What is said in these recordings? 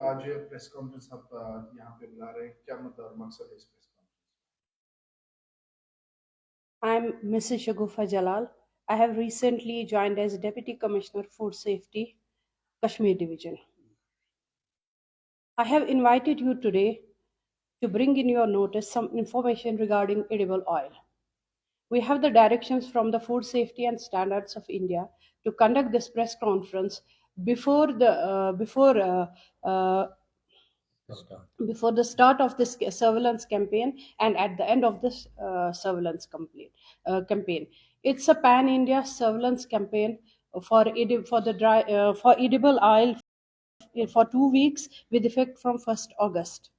आज ये press conference आप यहाँ पे बुला रहे हैं, क्या मुद्दा और मकसद है इस press I'm Mrs. Shagufa Jalal. I have recently joined as Deputy Commissioner Food Safety, Kashmir Division. I have invited you today to bring in your notice some information regarding edible oil. We have the directions from the Food Safety and Standards of India to conduct this press conference before the uh, before the start of this surveillance campaign and at the end of this campaign. It's a pan-India surveillance campaign for edible oil for 2 weeks with effect from 1st August.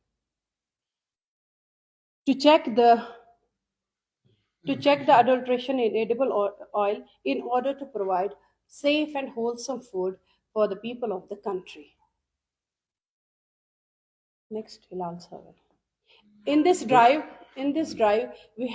To check the to check the adulteration in edible oil in order to provide safe and wholesome food for the people of the country. Next, Hilal Sawant. In this drive we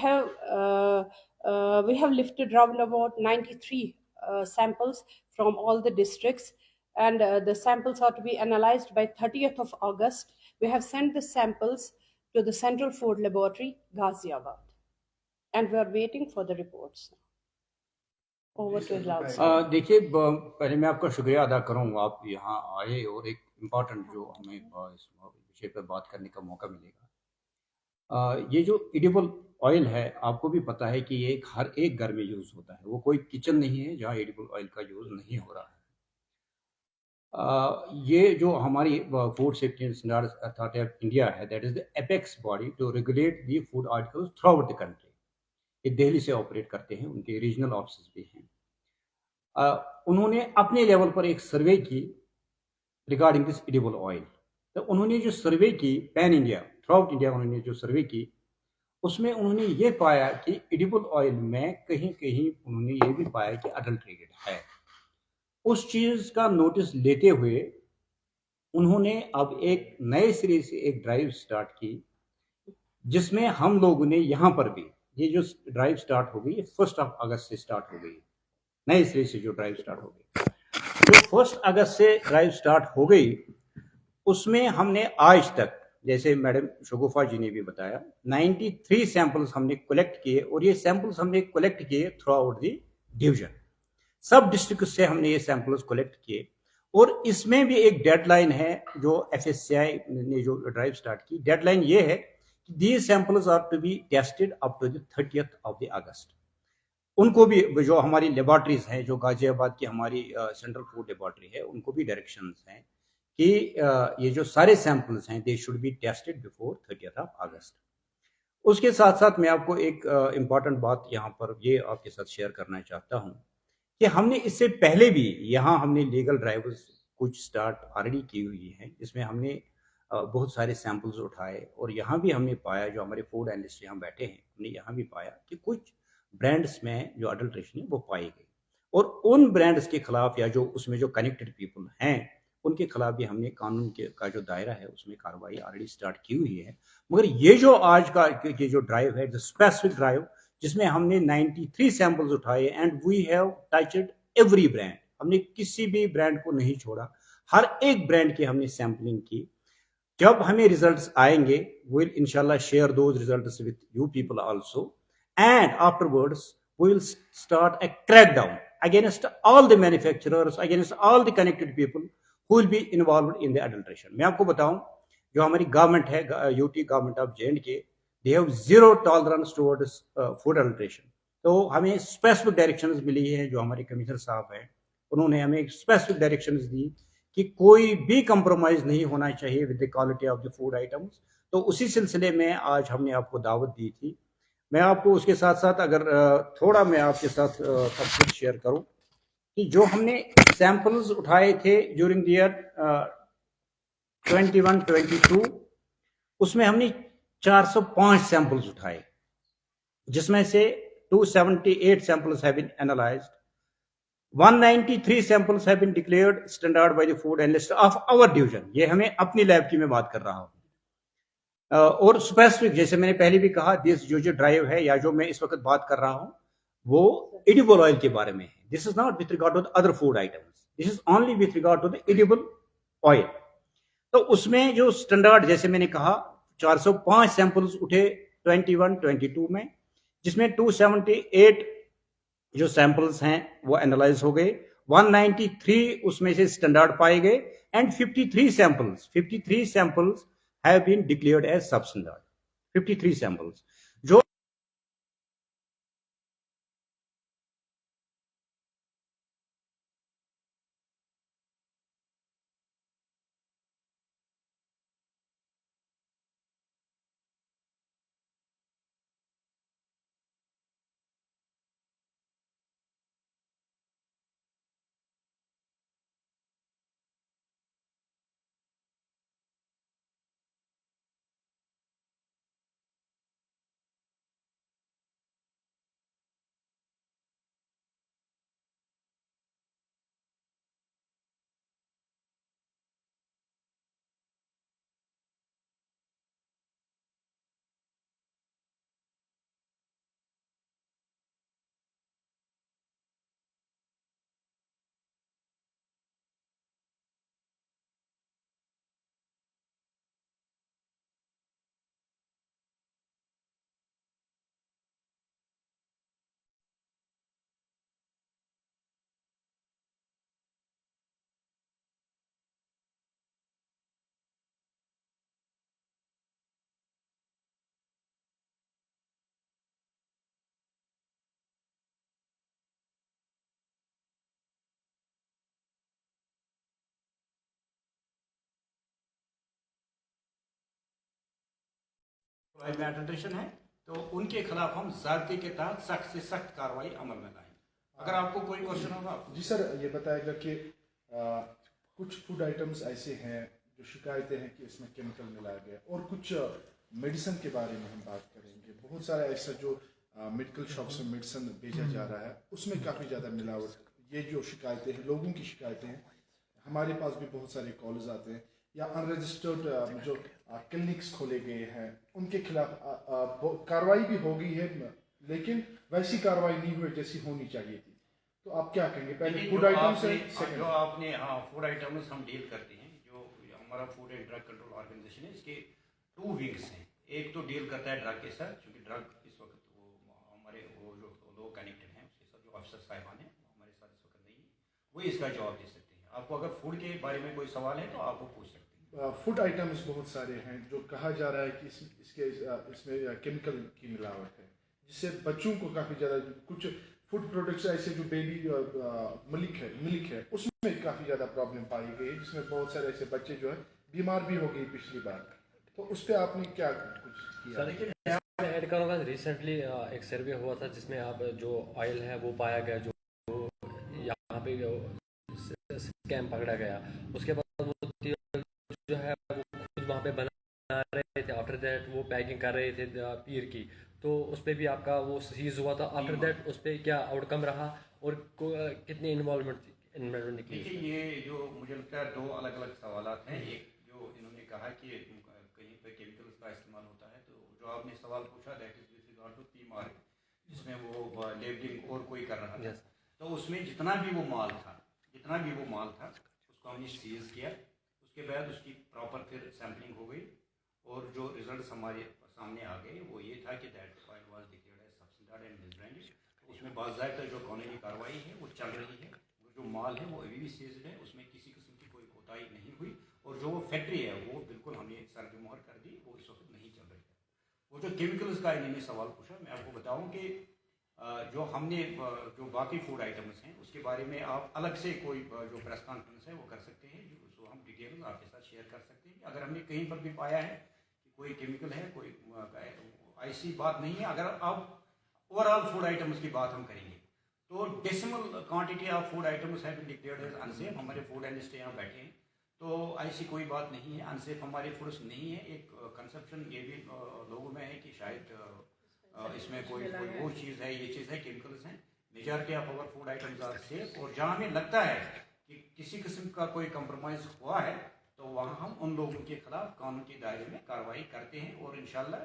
have lifted round about 93 samples from all the districts, and the samples are to be analyzed by 30th of August. We have sent the samples to the Central Food Laboratory, Ghaziabad, and we are waiting for the reports. Over to Hilal sir. देखिए, पहले मैं आपका शुक्रिया अदा करूँगा, आप यहाँ आए और एक इम्पॉर्टेंट जो हमें इस विषय पर बात करने का मौका मिलेगा। ये जो एडिबल ऑयल है, आपको भी पता है कि ये हर एक घर में यूज़ होता है। वो कोई किचन नहीं है जहाँ एडिबल ऑयल का यूज़ नहीं हो रहा है। ये जो हमारी food safety and standards authority of India है, that is the apex body to regulate the food articles throughout the country. ये दिल्ली से ऑपरेट करते हैं, उनके रीजनल ऑफिस भी हैं। उन्होंने अपने लेवल पर एक सर्वे की रिगार्डिंग दिस एडिबल ऑयल। तो उन्होंने जो सर्वे की pan India through out India, उन्होंने जो सर्वे की, उसमें उन्होंने ये पाया कि एडिबल ऑयल में कहीं कहीं उन्होंने ये भी पाया कि अडल्ट्रेटेड है। उस चीज़ का नोटिस लेते हुए उन्होंने अब एक नए सिरे से एक ड्राइव स्टार्ट की, जिसमें हम लोगों ने यहाँ पर भी ये जो ड्राइव स्टार्ट हो गई, 1 अगस्त से स्टार्ट हो गई, नए सिरे से जो ड्राइव स्टार्ट हो गई। जो 1 अगस्त से ड्राइव स्टार्ट हो गई, उसमें हमने आज तक, जैसे मैडम शगुफा जी ने भी बताया, 93 सैंपल्स हमने कलेक्ट किए, और ये सैंपल्स हमने कलेक्ट किए थ्रू आउट दी डिवीजन। सब डिस्ट्रिक्ट से हमने ये सैंपल्स कलेक्ट किए, और इसमें भी एक डेडलाइन है जो FSCI ने जो ड्राइव स्टार्ट की। डेडलाइन ये है कि these samples are to be tested up to the 30th of August. उनको भी, जो हमारी लेबॉर्ट्रीज हैं, जो गाजियाबाद की हमारी सेंट्रल फूड लेबॉर्ट्री है, उनको भी डायरेक्शंस हैं कि ये जो सारे सैंपल्स हैं, they should be tested before 30th of अगस्त। उसके साथ साथ मैं आपको एक इम्पॉर्टेंट बात यहाँ पर ये आपके साथ शेयर करना चाहता हूँ कि हमने इससे पहले भी यहाँ हमने लीगल ड्राइव्स कुछ स्टार्ट ऑलरेडी की हुई हैं, जिसमें हमने बहुत सारे सैंपल्स उठाए, और यहाँ भी हमने पाया, जो हमारे फूड एनालिस्ट यहाँ बैठे हैं, हमने यहाँ भी पाया कि कुछ ब्रांड्स में जो अडल्ट्रेशन है वो पाई गई, और उन ब्रांड्स के खिलाफ या जो उसमें जो कनेक्टेड पीपल हैं उनके खिलाफ भी हमने कानून का जो दायरा है उसमें कार्रवाई ऑलरेडी स्टार्ट की हुई है। मगर ये जो आज का ये जो ड्राइव है, स्पेसिफिक ड्राइव, जिसमें हमने 93 सैंपल्स उठाए, and we have touched every brand. हमने किसी भी ब्रांड को नहीं छोड़ा, हर एक ब्रांड की हमने सैंपलिंग की। जब हमें रिजल्ट्स आएंगे, विल इंशाल्लाह share those results with you people also, and afterwards we will start a crackdown against all the manufacturers, against all the connected people who will be involved in the adulteration। मैं आपको बताऊं, जो हमारी government है, UT government of J&K, they have zero tolerance towards food adulteration। तो हमें specific directions मिली है, जो हमारे कमिश्नर साहब हैं उन्होंने हमें स्पेसिफिक डायरेक्शंस दी कि कोई भी कंप्रोमाइज नहीं होना चाहिए with the quality of the food items. तो उसी सिलसिले में आज हमने आपको दावत दी थी। मैं आपको उसके साथ साथ अगर थोड़ा मैं आपके साथ तफसील शेयर करूं कि जो हमने सैंपल्स उठाए थे ड्यूरिंग द ईयर 21-22, उसमें हमने 405 सैंपल्स उठाए, जिसमें से 278 samples have been analysed, 193 samples have been declared standard by the food analyst of our division. ये हमें अपनी लैब की मैं बात कर रहा हूं। और स्पेसिफिक, जैसे मैंने पहले भी कहा, दिस जो ड्राइव है या जो मैं इस वक्त बात कर रहा हूं वो एडिबल ऑयल के बारे में है। This is not with regard to the other food items, this is only with regard to the edible oil. तो उसमें जो स्टैंडर्ड जैसे मैंने कहा 405 सैंपल्स उठे 21-22 में, जिसमें 278 जो सैंपल्स हैं वो एनालाइज हो गए, 193 उसमें से स्टैंडर्ड पाए गए and 53 samples have been declared as sub standard. 53 samples जो में अटेंशन है तो उनके खिलाफ हम ज़ाब्ते के तहत सख्त से सख्त कार्रवाई अमल में लाएंगे। अगर आपको कोई क्वेश्चन होगा जी सर, ये बताएगा कि कुछ फूड आइटम्स ऐसे हैं जो शिकायतें हैं कि इसमें केमिकल मिलाया गया, और कुछ मेडिसिन के बारे में हम बात करेंगे। बहुत सारा ऐसा जो मेडिकल शॉप से मेडिसिन भेजा जा रहा है उसमें काफ़ी ज़्यादा मिलावट, ये जो शिकायतें हैं, लोगों की शिकायतें हैं, हमारे पास भी बहुत सारे कॉल्स आते हैं, या अनरजिस्टर्ड जो क्लिनिक्स खोले गए हैं उनके खिलाफ कार्रवाई भी हो गई है, लेकिन वैसी कार्रवाई नहीं हुई जैसी होनी चाहिए थी। तो आप क्या कहेंगे? पहले फूड आइटम्स है, जो आपने हाँ फूड आइटम्स हम डील करते हैं, जो हमारा food and drug control organisation है, इसके 2 विंग्स हैं। एक तो डील करता है ड्रग के साथ, क्योंकि ड्रग इस वक्त वो हमारे वो जो लोग कनेक्टेड हैं उसके साथ, जो अफसर साहिबान हैं हमारे साथ इस वक्त नहीं है, वो इसका जवाब दे सकते हैं। आपको अगर फूड के बारे में कोई सवाल है तो आप वो पूछ सकते हैं। फूड आइटम्स बहुत सारे हैं जो कहा जा रहा है कि इसमें केमिकल की मिलावट है, जिससे बच्चों को काफ़ी ज़्यादा, कुछ फूड प्रोडक्ट्स ऐसे जो बेबी मिल्क है उसमें काफ़ी ज़्यादा प्रॉब्लम पाई गई है, जिसमें बहुत सारे ऐसे बच्चे जो है बीमार भी हो गए पिछली बार। तो उस पर आपने क्या कुछ किया? सर मैं ऐड करूँगा, रिसेंटली एक सर्वे हुआ था जिसमें आप जो ऑयल है वो पाया गया, जो यहाँ पे स्कैम पकड़ा गया। उसके बाद वो तेल जो है वो खुद वहाँ पे बना रहे थे, आफ्टर दैट वो पैकिंग कर रहे थे पीर की, तो उस पर भी आपका वो सीज हुआ था। आफ्टर दैट उस पर क्या आउटकम रहा और कितनी इन्वॉल्वमेंट निकली? देखिए, ये जो मुझे लगता है 2 अलग अलग सवालात हैं। एक जो इन्होंने कहा कि कहीं पे केमिकल्स का इस्तेमाल होता है, तो जो आपने सवाल पूछा that is with regard to P mark, जिसमें वो लेबलिंग और कोई कर रहा था, तो उसमें जितना भी वो माल था उसको हमने सीज किया। उसके बाद उसकी प्रॉपर फिर सैम्पलिंग हो गई, और जो रिजल्ट हमारे सामने आ गए वो ये था कि that oil was declared as sub standard and misbranded. उसमें बाकायदा जो कानूनी कार्रवाई है वो चल रही है। जो माल है वो अभी भी सीज्ड है, उसमें किसी किस्म की कोई कोताही नहीं हुई, और जो वो फैक्ट्री है वो बिल्कुल हमने सर पे मोहर कर दी, वो इस वक्त नहीं चल रही है। वो जो केमिकल्स का इन्होंने सवाल पूछा, मैं आपको बताऊं कि जो हमने जो बाकी फूड आइटम्स हैं उसके बारे में आप अलग से कोई जो प्रेस कॉन्फ्रेंस है वो कर सकते हैं, जो हम डिटेल आपके साथ शेयर कर सकते हैं। अगर हमने कहीं पर भी पाया है कि कोई केमिकल है, कोई ऐसी बात नहीं है। अगर आप ओवरऑल फूड आइटम्स की बात हम करेंगे तो decimal quantity of food items have been declared as unsafe. हमारे फूड एनालिस्ट यहाँ बैठे हैं, तो ऐसी कोई बात नहीं है, अनसेफ हमारे फूड्स नहीं है। एक कंसेप्शन ये भी लोगों में है कि शायद इसमें कोई वो चीज़ है, ये चीज़ है, केमिकल्स हैं। Majority of our food items are safe, और जहाँ हमें लगता है कि किसी किस्म का कोई कंप्रोमाइज़ हुआ है तो वहाँ हम उन लोगों के खिलाफ कानून के दायरे में कार्रवाई करते हैं, और इंशाल्लाह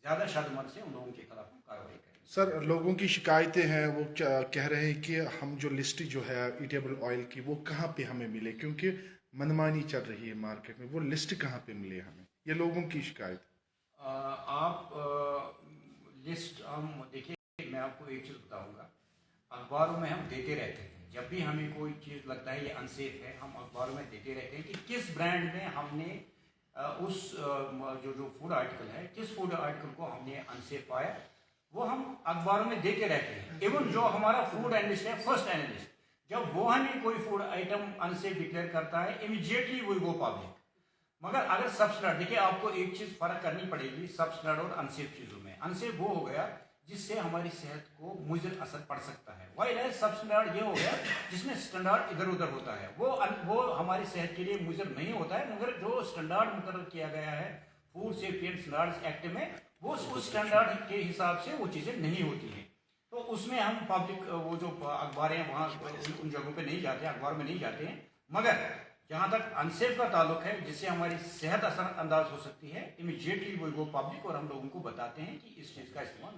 ज़्यादा शदमत से उन लोगों के खिलाफ हम कार्रवाई करेंगे। सर, लोगों की शिकायतें हैं, वो कह रहे हैं कि हम जो लिस्ट जो है ईटेबल ऑयल की वो कहाँ पे हमें मिले, क्योंकि मनमानी चल रही है मार्केट में, वो लिस्ट कहाँ पे मिले हमें, ये लोगों की शिकायत। आप लिस्ट हम देखिए, मैं आपको एक चीज़ बताऊंगा, अखबारों में हम देते रहते हैं, जब भी हमें कोई चीज़ लगता है ये अनसेफ है, हम अखबारों में देते रहते हैं कि किस ब्रांड में हमने जो फूड आर्टिकल है, किस फूड आर्टिकल को हमने अनसेफ पाया, वो हम अखबारों में देते रहते हैं। इवन जो हमारा फूड एनालिस्ट है, फर्स्ट एनालिस्ट, जब वो हमें कोई फूड आइटम अनसेफ डिक्लेयर करता है, इमीडिएटली वो पब्लिक। मगर अगर सबस्टैंडर्ड, देखिए आपको एक चीज फर्क करनी पड़ेगी सबस्टैंडर्ड और अनसेफ चीजों में। अनसेफ वो हो गया जिससे हमारी सेहत को मुज़र असर पड़ सकता है, वाइल है सबस्टैंडर्ड ये हो गया जिसमें स्टैंडर्ड इधर उधर होता है, वो हमारी सेहत के लिए मुज़र नहीं होता है। मगर जो स्टैंडर्ड मुकर्रर किया गया है food safety and standards act में, वो उस स्टैंडर्ड के हिसाब से वो चीज़ें नहीं होती हैं। तो उसमें हम पब्लिक वो जो अखबार हैं वहाँ उन जगहों पे नहीं जाते हैं, अखबार में नहीं जाते हैं। मगर जहाँ तक अनसेफ का ताल्लुक है, जिससे हमारी सेहत असर अंदाज हो सकती है, इमीडिएटली वो पब्लिक और हम लोगों को बताते हैं कि इस चीज़ का इस्तेमाल